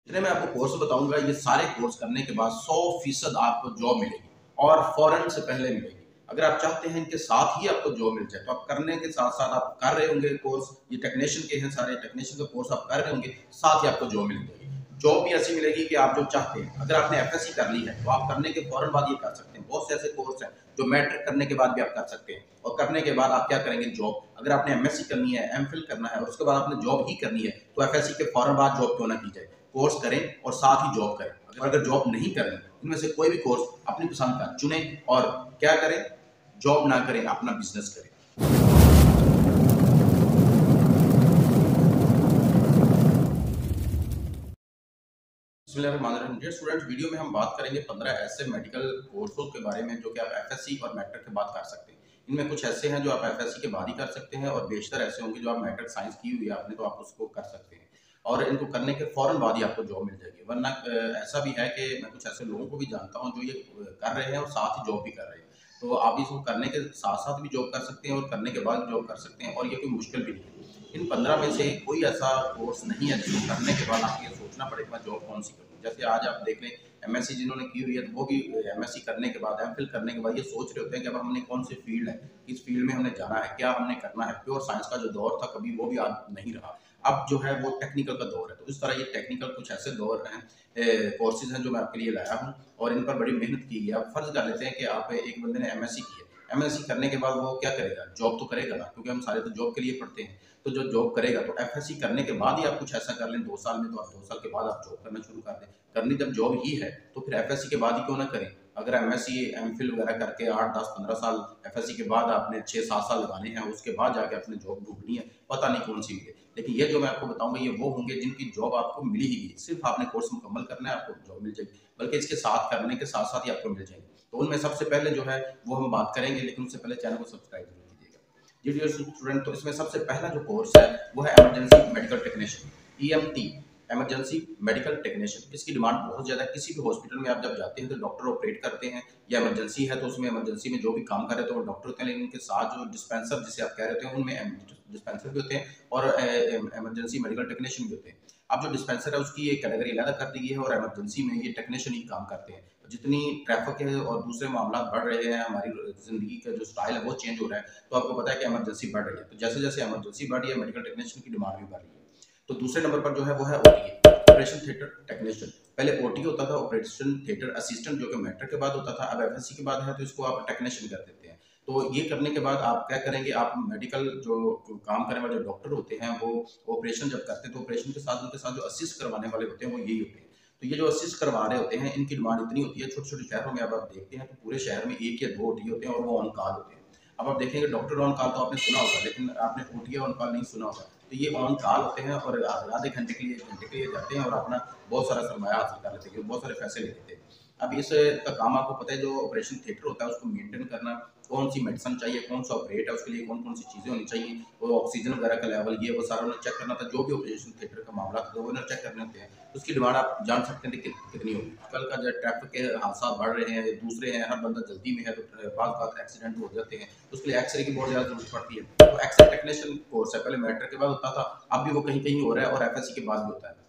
जितने मैं आपको कोर्स बताऊंगा ये सारे कोर्स करने के बाद 100% आपको जॉब मिलेगी और फौरन से पहले मिलेगी। अगर आप चाहते हैं इनके साथ ही आपको जॉब मिल जाए तो आप करने के साथ साथ आप कर रहे होंगे कोर्स, ये टेक्नीशियन के हैं, सारे टेक्नीशियन का कोर्स आप कर रहे होंगे, साथ ही आपको जॉब मिल जाएगी। जॉब भी ऐसी मिलेगी कि आप जो चाहते हैं। अगर आपने एफएससी कर ली है तो आप करने के फौरन बाद ये कर सकते हैं। बहुत से ऐसे कोर्स हैं जो मैट्रिक करने के बाद भी आप कर सकते हैं और करने के बाद आप क्या करेंगे, जॉब। अगर आपने एमएससी करनी है, एमफिल करना है और उसके बाद आपने जॉब ही करनी है तो एफएससी के फौरन बाद जॉब क्यों ना की जाए, कोर्स करें और साथ ही जॉब करें। अगर जॉब नहीं करनी, इनमें से कोई भी कोर्स अपनी पसंद का चुने और क्या करें, जॉब ना करें, अपना बिजनेस करें। स्टूडेंट, वीडियो में हम बात करेंगे 15 ऐसे मेडिकल कोर्सों के बारे में जो कि आप एफएससी और मैट्रिक के बाद कर सकते हैं। इनमें कुछ ऐसे हैं जो आप एफएससी के बाद ही कर सकते हैं और बेशतर ऐसे होंगे जो आप मैट्रिक साइंस की हुई है आपने तो आप उसको कर सकते हैं और इनको करने के फौरन बाद ही आपको जॉब मिल जाएगी। वरना ऐसा भी है कि मैं कुछ ऐसे लोगों को भी जानता हूँ जो ये कर रहे हैं और साथ ही जॉब भी कर रहे हैं। तो आप इसको करने के साथ साथ भी जॉब कर सकते हैं और करने के बाद जॉब कर सकते हैं और ये कोई मुश्किल भी नहीं है। इन 15 में से कोई ऐसा कोर्स नहीं है जिसको करने के बाद आपको ये सोचना पड़े कि मैं जॉब कौन सी करूँ। जैसे आज आप देख लें, एमएससी जिन्होंने की हुई है तो वो भी एमएससी करने के बाद, एमफिल करने के बाद ये सोच रहे होते हैं कि अब हमने कौन सी फील्ड है, इस फील्ड में हमने जाना है, क्या हमने करना है। प्योर साइंस का जो दौर था कभी वो भी आज नहीं रहा, अब जो है वो टेक्निकल का दौर है। तो इस तरह ये टेक्निकल कुछ ऐसे दौर हैं, कोर्सेज हैं जो मैं आपके लिए लाया हूँ और इन पर बड़ी मेहनत की है। आप फर्ज कर लेते हैं कि आप एक बंदे ने एमएससी की है, एमएससी करने के बाद वो क्या करेगा, जॉब तो करेगा ना, क्योंकि हम सारे तो जॉब के लिए पढ़ते हैं। तो जो जॉब करेगा तो एफएससी करने के बाद ही आप कुछ ऐसा कर लें 2 साल में, तो आप 2 साल के बाद आप जॉब करना शुरू कर दें। करनी जब जॉब ही है तो फिर एफएससी के बाद ही क्यों ना करें। अगर एमएससी एमफिल वगैरह करके 8 10 15 साल एफएससी के बाद आपने 6 7 साल लगाने हैं, उसके बाद जाके अपने जॉब ढूंढनी है, पता नहीं कौन सी मिले। लेकिन ये जो मैं आपको बताऊंगा ये वो होंगे जिनकी जॉब आपको मिली ही नहीं, सिर्फ आपने कोर्स मुकम्मल करना है, आपको जॉब मिल जाएगी। बल्कि इसके साथ करने के साथ साथ ही आपको मिल जाएगी। तो उनमें सबसे पहले जो है वो हम बात करेंगे, लेकिन उससे पहले चैनल को सब्सक्राइब जरूर कीजिएगा। जी डियर स्टूडेंट, तो इसमें सबसे पहला जो कोर्स है वो है emergency medical technician, EMT, emergency medical technician. इसकी डिमांड बहुत ज़्यादा है। किसी भी हॉस्पिटल में आप जब जाते हैं तो डॉक्टर ऑपरेट करते हैं या इमरजेंसी है तो उसमें इमरजेंसी में जो भी काम कर रहे थे वो डॉक्टर होते हैं, लेकिन उनके साथ जो डिस्पेंसर जिसे आप कह रहे थे उनमें डिस्पेंसर भी होते हैं और इमरजेंसी मेडिकल टेक्नीशियन भी होते हैं। अब जो डिस्पेंसर है उसकी एक कैटेगरी अलग कर दी है और इमरजेंसी में ये टेक्नीशियन ही काम करते हैं। जितनी ट्रैफिक है और दूसरे मामला बढ़ रहे हैं, हमारी ज़िंदगी का जो स्टाइल है वो चेंज हो रहा है, तो आपको पता है कि इमरजेंसी बढ़ रही है। तो जैसे जैसे इमरजेंसी बढ़ रही है मेडिकल टेक्नीशियन की डिमांड भी बढ़ रही है। तो दूसरे नंबर पर जो है वो है ओटी, ऑपरेशन थिएटर टेक्नीशियन। पहले ओटी होता था, ऑपरेशन थिएटर असिस्टेंट, जो कि मैट्रिक के बाद होता था। अब एफएससी के बाद है तो इसको आप टेक्नीशियन कर देते हैं। तो ये करने के बाद आप क्या करेंगे, आप मेडिकल जो काम करने वाले डॉक्टर होते हैं वो ऑपरेशन जब करते हैं तो ऑपरेशन के साथ उनके साथ जो असिस्ट करवाने वाले होते हैं वो यही होते हैं। तो ये जो असिस्ट करवा रहे होते हैं इनकी डिमांड इतनी होती है, छोटे छोटे शहरों में अब आप देखते हैं तो पूरे शहर में 1 या 2 ओटी होते हैं और वो ऑन कॉल होते हैं। अब आप देखेंगे डॉक्टर ऑन कॉल तो आपने सुना होगा, लेकिन आपने ओटी ऑन कॉल नहीं सुना होगा। तो ये ऑन कॉल होते हैं और आधे घंटे के लिए, 1 घंटे के लिए जाते हैं और अपना बहुत सारा सरमाया हासिल कर लेते हैं, बहुत सारे पैसे ले लेते हैं। अब इस का काम आपको पता है, जो ऑपरेशन थिएटर होता है उसको मेंटेन करना, कौन सी मेडिसिन चाहिए, कौन सा ऑपरेट है, उसके लिए कौन कौन सी चीज़ें होनी चाहिए, वो ऑक्सीजन वगैरह का लेवल, ये वो सारा उन्हें चेक करना था। जो भी ऑपरेशन थिएटर का मामला था वो उन्हें चेक करने होते हैं। उसकी डिमांड आप जान सकते हैं कि कितनी होगी। कल का जो ट्रैफिक के हादसा बढ़ रहे हैं, दूसरे हैं, हर बंदा जल्दी में है तो बात एक्सीडेंट हो जाते हैं, तो उसके लिए एक्सरे की बहुत ज़्यादा जरूरत पड़ती है। तो एक्सरे टेक्नीशियन कोर्स है, पहले मैट्रिक के बाद होता था, अब भी वो कहीं कहीं हो रहा है और एफएससी के बाद भी होता है।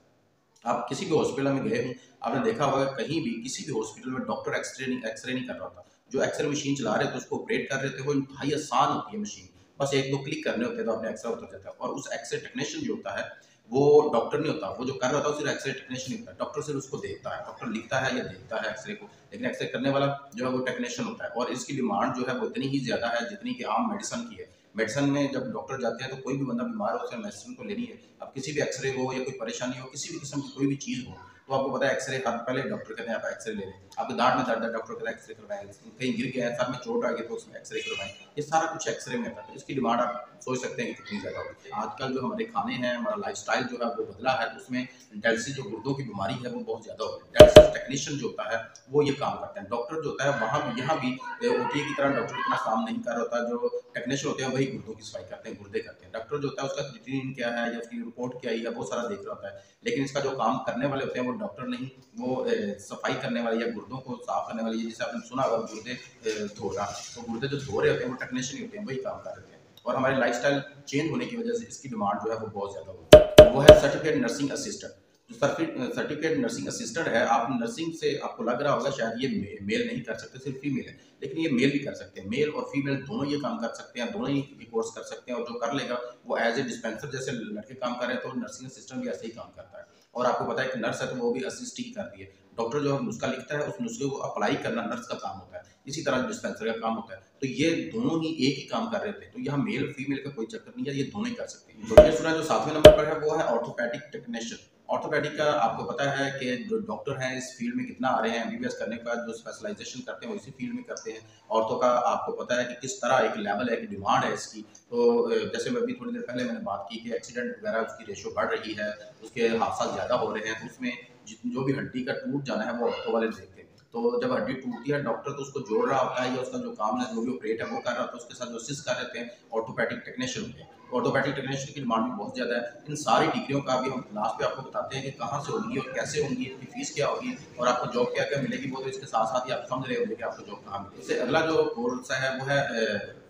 आप किसी भी हॉस्पिटल में गए हों, आपने देखा होगा कहीं भी किसी भी हॉस्पिटल में डॉक्टर एक्सरे नहीं कर रहा होता। जो एक्सरे मशीन चला रहे थे उसको ऑपरेट कर रहे थे, वो इंतहाई आसान होती है मशीन, बस 1-2 क्लिक करने होते हैं तो अपने एक्सरे उतर जाता है। और उस एक्सरे टेक्नीशियन जो होता है वो डॉक्टर नहीं होता, वो जो कर रहा था सिर्फ एक्सरे टेक्नीशियन होता है। डॉक्टर सिर्फ उसको देखता है, डॉक्टर लिखता है या देखता है एक्सरे को, लेकिन एक्सरे करने वाला जो है वो टेक्नीशियन होता है। और इसकी डिमांड जो है वो इतनी ही ज़्यादा है जितनी कि आम मेडिसिन की है। मेडिसिन में जब डॉक्टर जाते हैं तो कोई भी बंदा बीमार हो उसे मेडिसिन को लेनी है। अब किसी भी एक्सरे हो या कोई परेशानी हो, किसी भी किस्म की कोई भी चीज़ हो, तो आपको पता है एक्सरे हर पहले डॉक्टर कहते हैं आप एक्सरे ले लें। आपके दांत में दर्द है, डॉक्टर कहता है एक्सरे करवाएं। कहीं गिर गया है, सर में चोट आ गई तो उसमें एक्सरे करवाएं। ये सारा कुछ एक्सरे में आता है। तो इसकी डिमांड आप सोच सकते हैं कि कितनी ज़्यादा होगी। आजकल जो हमारे खाने हैं, हमारा लाइफस्टाइल जो है वो बदला है, तो उसमें डायलिसिस जो गुर्दों की बीमारी है वो बहुत ज़्यादा होती है। डायलिसिस टेक्नीशियन जो होता है वो ये काम करते हैं। डॉक्टर जो होता है वहाँ भी, यहाँ भी ओटी की तरह डॉक्टर इतना काम नहीं कर रहा होता। जो टेक्नीशियन होते हैं वही गुर्दों की सफाई करते हैं, गुर्दे करते हैं। डॉक्टर जो होता है उसका क्रिएटिनिन क्या है या उसकी रिपोर्ट क्या है वो सारा देख रहा होता है, लेकिन इसका जो काम करने वाले होते हैं वो डॉक्टर नहीं, वो सफाई करने वाले या गुर्दों को साफ करने वाले, जैसे आपने सुना होगा गुर्दे धोना, तो गुर्दे जो धो रहे होते हैं वो टेक्नीशियन होते हैं, वही काम कर रहे हैं। और हमारे लाइफस्टाइल चेंज होने की वजह से इसकी डिमांड जो है वो बहुत ज़्यादा होती है। वो है सर्टिफिकेट नर्सिंग असिस्टेंट। जो सर्टिफिकेट नर्सिंग असिस्टेंट है, आप नर्सिंग से आपको लग रहा होगा शायद ये मेल नहीं कर सकते, सिर्फ फीमेल है, लेकिन ये मेल भी कर सकते हैं। मेल और फीमेल दोनों ये काम कर सकते हैं, दोनों ही ये कोर्स कर सकते हैं, और जो कर लेगा वो एज ए डिस्पेंसर जैसे लड़के काम कर रहे हैं, तो नर्सिंग असिस्टेंट भी ऐसे ही काम करता है। और आपको पता है कि नर्स है तो वो भी असिस्ट ही करती है। डॉक्टर जो नुस्खा लिखता है, उस नुस्खे को अप्लाई करना नर्स का काम होता है, इसी तरह डिस्पेंसर का काम होता है। तो ये दोनों ही एक ही काम कर रहे थे, तो यहाँ मेल फीमेल का कोई चक्कर नहीं है, ये दोनों ही कर सकते हैं। तो ये सुना जो 7वें नंबर पर है वो है ऑर्थोपैडिक टेक्नीशियन। ऑर्थोपैडिक का आपको पता है कि जो डॉक्टर हैं इस फील्ड में कितना आ रहे हैं, एमबीबीएस करने के बाद जो स्पेशलाइजेशन करते हैं वो इसी फील्ड में करते हैं। ऑर्थो का आपको पता है कि किस तरह एक लेवल है, एक डिमांड है इसकी। तो जैसे मैं अभी थोड़ी देर पहले मैंने बात की कि एक्सीडेंट वगैरह उसकी रेशो बढ़ रही है, उसके हादसा ज़्यादा हो रहे हैं, तो उसमें जो भी हड्डी का टूट जाना है वो ऑर्थो वाले देखते हैं। तो जब हड्डी टूटती है, डॉक्टर तो उसको जोड़ रहा होता है या उसका जो काम है, जो भी ऑपरेट है वो कर रहा होता है, उसके साथ जो असिस्ट कर रहे हैं ऑर्थोपैडिक टेक्नीशियन होते हैं। ऑर्थोपैडिक टेक्नीशियन की डिमांड भी बहुत ज़्यादा है। इन सारी डिग्रियों का भी हम लास्ट पे आपको बताते हैं कि कहाँ से होंगी और कैसे होंगी, इनकी फीस क्या होगी और आपको जॉब क्या क्या मिलेगी, वो तो इसके साथ साथ ही आप समझ रहे होंगे कि आपको जॉब कहाँ मिलेगी। इससे अगला जो कोर्स है वो है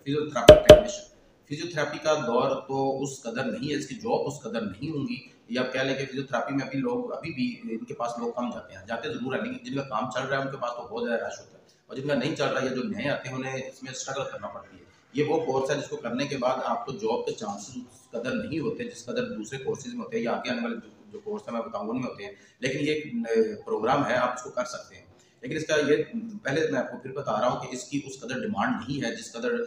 फिजियोथेरापी टेक्नीशियन। फिजियोथेरापी का दौर तो उस कदर नहीं है, इसकी जॉब उस कदर नहीं होंगी, या कह लें कि फिजियोथेरापी में अभी भी इनके पास लोग कम जाते हैं, जाते ज़रूर हैं, लेकिन जिनका काम चल रहा है उनके पास तो बहुत ज़्यादा रश होता है, और जिनका नहीं चल रहा है या जो नए आते हैं उन्हें इसमें स्ट्रगल करना पड़ती है। ये वो कोर्स है जिसको करने के बाद आपको जॉब के चांसेस उस कदर नहीं होते जिस कदर दूसरे कोर्सेज में होते हैं, या आगे आने वाले जो कोर्स है मैं बताऊंगा उनमें होते हैं। लेकिन ये एक प्रोग्राम है, आप इसको कर सकते हैं। लेकिन इसका ये पहले मैं आपको फिर बता रहा हूँ कि इसकी उस कदर डिमांड नहीं है जिस कदर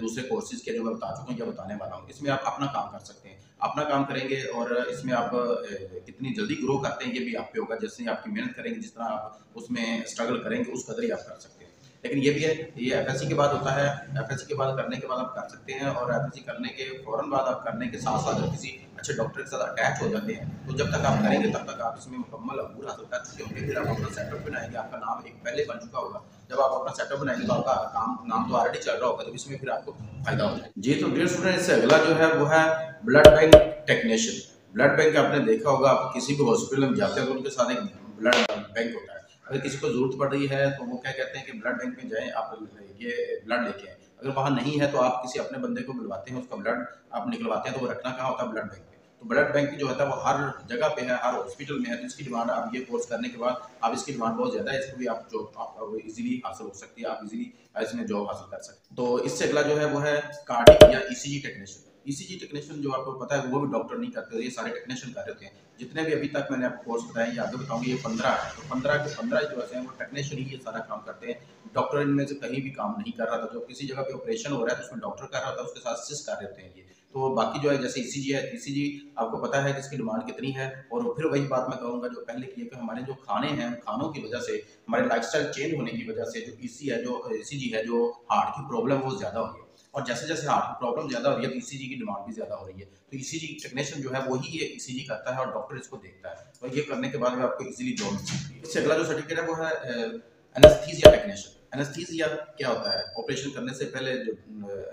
दूसरे कोर्सेज के जो मैं बता चुका हूँ या बताने वाला हूँ। इसमें आप अपना काम कर सकते हैं, अपना काम करेंगे, और इसमें आप कितनी जल्दी ग्रो करते हैं ये भी आप पे होगा। जैसे ही आपकी मेहनत करेंगे, जिस तरह आप उसमें स्ट्रगल करेंगे, उस कदर ही आप कर सकते हैं। लेकिन ये भी है, ये एफएससी के बाद होता है। एफएससी के बाद करने के बाद आप कर सकते हैं, और एफएससी करने के फौरन बाद आप करने के साथ साथ किसी अच्छे डॉक्टर के साथ अटैच हो जाते हैं, तो जब तक आप करेंगे तब तक आप इसमें मुकम्मल अबूर हासिल कर चुके होंगे। फिर आप अपना सेटअप बनाएंगे, आपका नाम एक पहले बन चुका होगा। जब आप अपना सेटअप बनाएंगे तो आपका नाम तो ऑलरेडी चल रहा होगा, तो इसमें फिर आपको फायदा हो जाएगा। जी, तो डियर स्टूडेंट, इससे अगला जो है वो है blood bank technician. Blood bank आपने देखा होगा, आप किसी भी हॉस्पिटल में जाते हैं तो उनके साथ एक ब्लड बैंक होता है। अगर किसी को जरूरत पड़ रही है तो वो क्या कहते हैं कि ब्लड बैंक में जाएं, आप ये ब्लड लेके आए। अगर वहाँ नहीं है तो आप किसी अपने बंदे को बुलवाते हैं, उसका ब्लड आप निकलवाते हैं। तो वो रखना कहाँ होता है? ब्लड बैंक में। तो ब्लड बैंक जो होता है वो हर जगह पे है, हर हॉस्पिटल में है। तो इसकी डिमांड, आप ये कोर्स करने के बाद आप इसकी डिमांड बहुत ज़्यादा है, इसको भी आप जॉब इजीली हासिल हो सकती है, आप इजीली इसमें जॉब हासिल कर सकते हैं। तो इससे अगला जो है वो है कार्डिक या ईसीजी टेक्नीशियन। ईसीजी टेक्नीशियन जो आपको पता है वो भी डॉक्टर नहीं करते, ये सारे टेक्नीशियन कर रहे हैं। जितने भी अभी तक मैंने आपको कोर्स बताया, ये आगे बताऊंगी, ये 15 है। तो 15 के 15 जो है वो टेक्नीशियन ही ये सारा काम करते हैं। डॉक्टर इनमें से कहीं भी काम नहीं कर रहा था। जो किसी जगह पे ऑपरेशन हो रहा है तो उसमें डॉक्टर कर रहा था, उसके साथ असिस्ट कर रहे होते हैं ये। तो बाकी जो है जैसे ईसीजी है, ईसीजी आपको पता है कि इसकी डिमांड कितनी है। और फिर वही बात मैं कहूँगा जो पहले की है कि हमारे जो खाने हैं, खानों की वजह से, हमारे लाइफस्टाइल चेंज होने की वजह से जो ईसी है, जो ईसीजी है, जो हार्ट की प्रॉब्लम वो ज़्यादा हो रही है। और जैसे जैसे हार्ट की प्रॉब्लम ज़्यादा हो रही है तो ईसीजी की डिमांड भी ज़्यादा हो रही है। तो ईसीजी टेक्नीशियन जो है वही ये ईसीजी करता है और डॉक्टर इसको देखता है, और ये करने के बाद में आपको इजीली जॉब मिल सकती है। इससे अगला जो सर्टिफिकेट है वो है एनेस्थीसिया टेक्नीशियन। एनेस्थीसिया क्या होता है? ऑपरेशन करने से पहले जो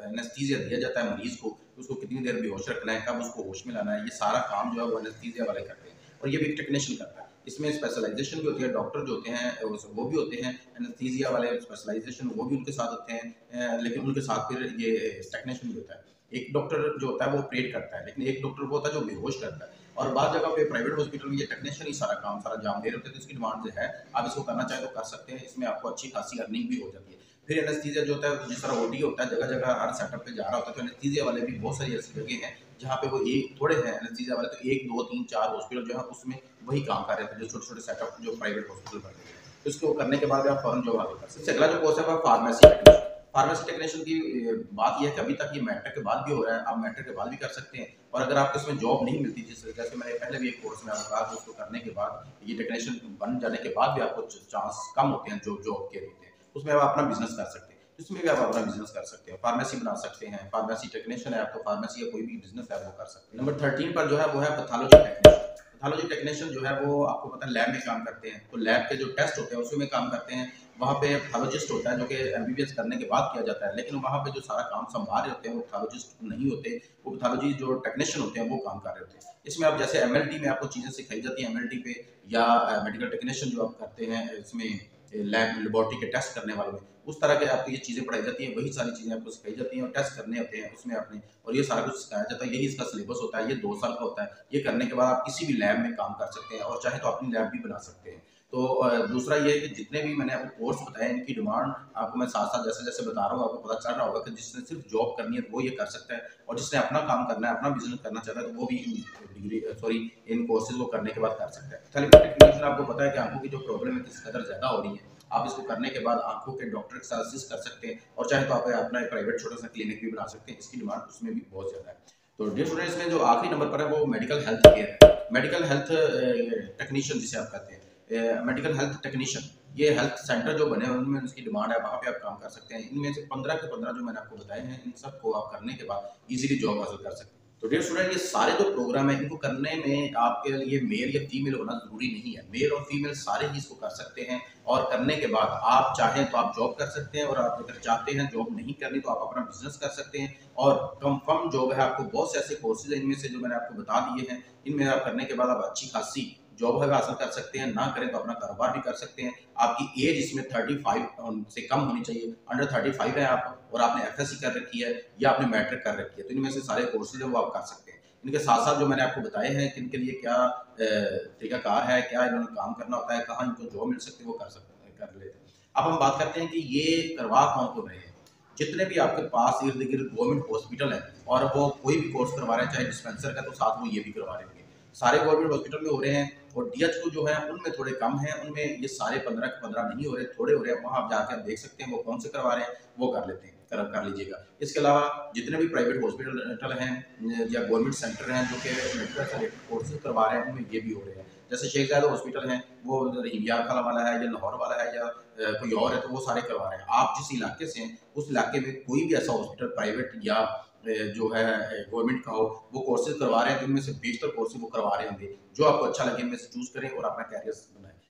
एनेस्थीसिया दिया जाता है मरीज को, उसको कितनी देर बेहोश रखना है, कब उसको होश में लाना है, ये सारा काम जो है वो एनेस्थीसिया वाले करते हैं, और ये भी एक टेक्नीशियन करता है। इसमें स्पेशलाइजेशन भी होती है, डॉक्टर जो होते हैं वो भी होते हैं एनेस्थीसिया वाले, स्पेशलाइजेशन वो भी उनके साथ होते हैं, लेकिन उनके साथ फिर ये टेक्नीशियन भी होता है। एक डॉक्टर जो होता है वो ऑपरेट करता है, लेकिन एक डॉक्टर वो होता है जो बेहोश करता है। और बाद जगह पे प्राइवेट हॉस्पिटल में ये टेक्नीशियन ही सारा काम, सारा जाम दे रहे होते हैं। तो इसकी डिमांड जो है, आप इसको करना चाहें तो कर सकते हैं, इसमें आपको अच्छी खासी अर्निंग भी हो जाती है। फिर एनेस्थीसिया जो होता है, जिस तरह ओटी होता है, जगह जगह हर सेटअप पे जा रहा होता है, तो एनेस्थीसिया वाले भी बहुत सारी ऐसी जगह हैं जहाँ पे वो एक थोड़े हैं एनेस्थीसिया वाले, तो 1 2 3 4 हॉस्पिटल जो है उसमें वही काम कर रहे थे, जो छोटे छोटे सेटअप जो प्राइवेट हॉस्पिटल करते हैं। तो इसको करने के बाद आप फौरन जॉब हासिल कर सकते हैं। अगला जो कोर्स है वो फार्मेसी टेक्नीशियन। फार्मेसी टेक्नीशियन की बात यह है कि अभी तक ये मैट्रिक के बाद भी हो रहा है, आप मैट्रिक के बाद भी कर सकते हैं। और अगर आपको इसमें जॉब नहीं मिलती, जैसे मैंने पहले भी एक कोर्स में आपको कहा, तो उसको करने के बाद ये टेक्नीशियन बन जाने के बाद भी आपको चांस कम होते हैं जो जॉब के होते हैं, उसमें आप अपना बिजनेस कर सकते हैं। इसमें भी आप अपना बिजनेस कर सकते हैं, फार्मेसी बना सकते हैं। फार्मेसी टेक्नीशियन है आप, तो फार्मेसी का कोई भी बिजनेस है वो कर सकते हैं। नंबर 13 पर जो है वो है पैथोलॉजी टेक्नीशियन। पैथोलॉजी टेक्नीशियन जो है वो आपको पता है लैब में काम करते हैं, तो लैब के जो टेस्ट होते हैं उसमें काम करते हैं। वहाँ पे पैथोलॉजिस्ट होता है जो कि एमबीबीएस करने के बाद किया जाता है, लेकिन वहाँ पे जो सारा काम संभाल रहे होते हैं वो पैथोलॉजिस्ट नहीं होते, वो पैथोलॉजी जो टेक्नीशियन होते हैं वो काम कर रहे होते हैं। इसमें आप जैसे एमएलटी में आपको चीज़ें सिखाई जाती हैं, एमएलटी पे, या मेडिकल टेक्नीशियन जो आप करते हैं इसमें लैब लेबोरेटरी के टेस्ट करने वालों में, उस तरह के आपको ये चीज़ें पढ़ाई जाती हैं, वही सारी चीज़ें आपको सिखाई जाती हैं और टेस्ट करने होते हैं उसमें आपने, और ये सारा कुछ सिखाया जाता है। यही इसका सिलेबस होता है, ये 2 साल का होता है। ये करने के बाद आप किसी भी लैब में काम कर सकते हैं और चाहे तो अपनी लैब भी बना सकते हैं। तो दूसरा ये है कि जितने भी मैंने आपको कोर्स बताए इनकी डिमांड आपको मैं साथ-साथ जैसे-जैसे बता रहा हूँ आपको पता चल रहा होगा कि जिसने सिर्फ जॉब करनी है वो ये कर सकता है, और जिसने अपना काम करना है, अपना बिज़नेस करना चाहता है तो वो भी इन कोर्सेज़ को करने के बाद कर सकता है। थैलेमोटिक आपको पता है कि आँखों की जो प्रॉब्लम है किस कदर ज़्यादा हो रही है। आप इसको करने के बाद आँखों के डॉक्टर के साथ असिस्ट कर सकते हैं और चाहे तो आप अपना एक प्राइवेट छोटा-सा क्लिनिक भी बना सकते हैं। इसकी डिमांड उसमें भी बहुत ज़्यादा है। तो डियर स्टूडेंट्स में जो आखिरी नंबर पर है वो मेडिकल हेल्थ केयर है। मेडिकल हेल्थ टेक्नीशियन जिसे आप कहते हैं। मेडिकल हेल्थ टेक्नीशियन ये हेल्थ सेंटर जो बने हैं उनमें उसकी डिमांड है, वहाँ पे आप काम कर सकते हैं। इनमें से 15 के 15 जो मैंने आपको बताए हैं, इन सबको आप करने के बाद ईज़िली जॉब हासिल कर सकते हैं। तो डियर स्टूडेंट ये सारे जो प्रोग्राम है इनको करने में आपके लिए मेल या फीमेल होना ज़रूरी नहीं है। मेल और फीमेल सारे ही इसको कर सकते हैं और करने के बाद आप चाहें तो आप जॉब कर सकते हैं, और आप अगर चाहते हैं जॉब नहीं करनी तो आप अपना बिज़नेस कर सकते हैं और कंफर्म जॉब है। आपको बहुत से ऐसे कोर्सेज़ हैं इनमें से जो मैंने आपको बता दिए हैं, इनमें आप करने के बाद आप अच्छी खासी जॉब है हासिल कर सकते हैं, ना करें तो अपना कारोबार भी कर सकते हैं। आपकी एज इसमें 35 से कम होनी चाहिए, अंडर 35 है आप और आपने एफएससी कर रखी है या आपने मैट्रिक कर रखी है, तो इनमें से सारे कोर्सेज हैं वो आप कर सकते हैं। इनके साथ-साथ जो मैंने आपको बताए हैं कि इनके लिए क्या तरीकाकार है, क्या इन्होंने काम करना होता है, कहाँ इनको जॉब मिल सकती है, वो कर सकते हैं, कर लेते हैं। अब हम बात करते हैं कि ये करवा कौन रहे हैं। जितने भी आपके पास इर्द-गिर्द गवर्नमेंट हॉस्पिटल है और वो कोई भी कोर्स करवा रहे हैं, चाहे डिस्पेंसर का, तो साथ वो ये भी करवा रहे होंगे। सारे गवर्नमेंट हॉस्पिटल में हो रहे हैं और डीएचओ जो है उनमें थोड़े कम हैं, उनमें ये सारे 15 के 15 नहीं हो रहे, थोड़े हो रहे हैं। वहाँ आप जाके आप देख सकते हैं वो कौन से करवा रहे हैं, वो कर लेते हैं, कर लीजिएगा। इसके अलावा जितने भी प्राइवेट हॉस्पिटल हैं या गवर्नमेंट सेंटर हैं जो कि मेडिकल से रिलेटेड कोर्सेज करवा रहे हैं, उनमें ये भी हो रहे हैं। जैसे शेख ज़ायद हॉस्पिटल है, वो रहीमियार खाला वाला है या लाहौर वाला है या कोई और है, तो वो सारे करवा रहे हैं। आप जिस इलाके से हैं, उस इलाके में कोई भी ऐसा हॉस्पिटल प्राइवेट या जो है गवर्नमेंट का हो, वो कोर्सेज करवा रहे हैं, तो इनमें से बेशतर कोर्सेज वो करवा रहे होंगे। जो आपको अच्छा लगे इनमें से चूज़ करें और अपना कैरियर बनाएँ।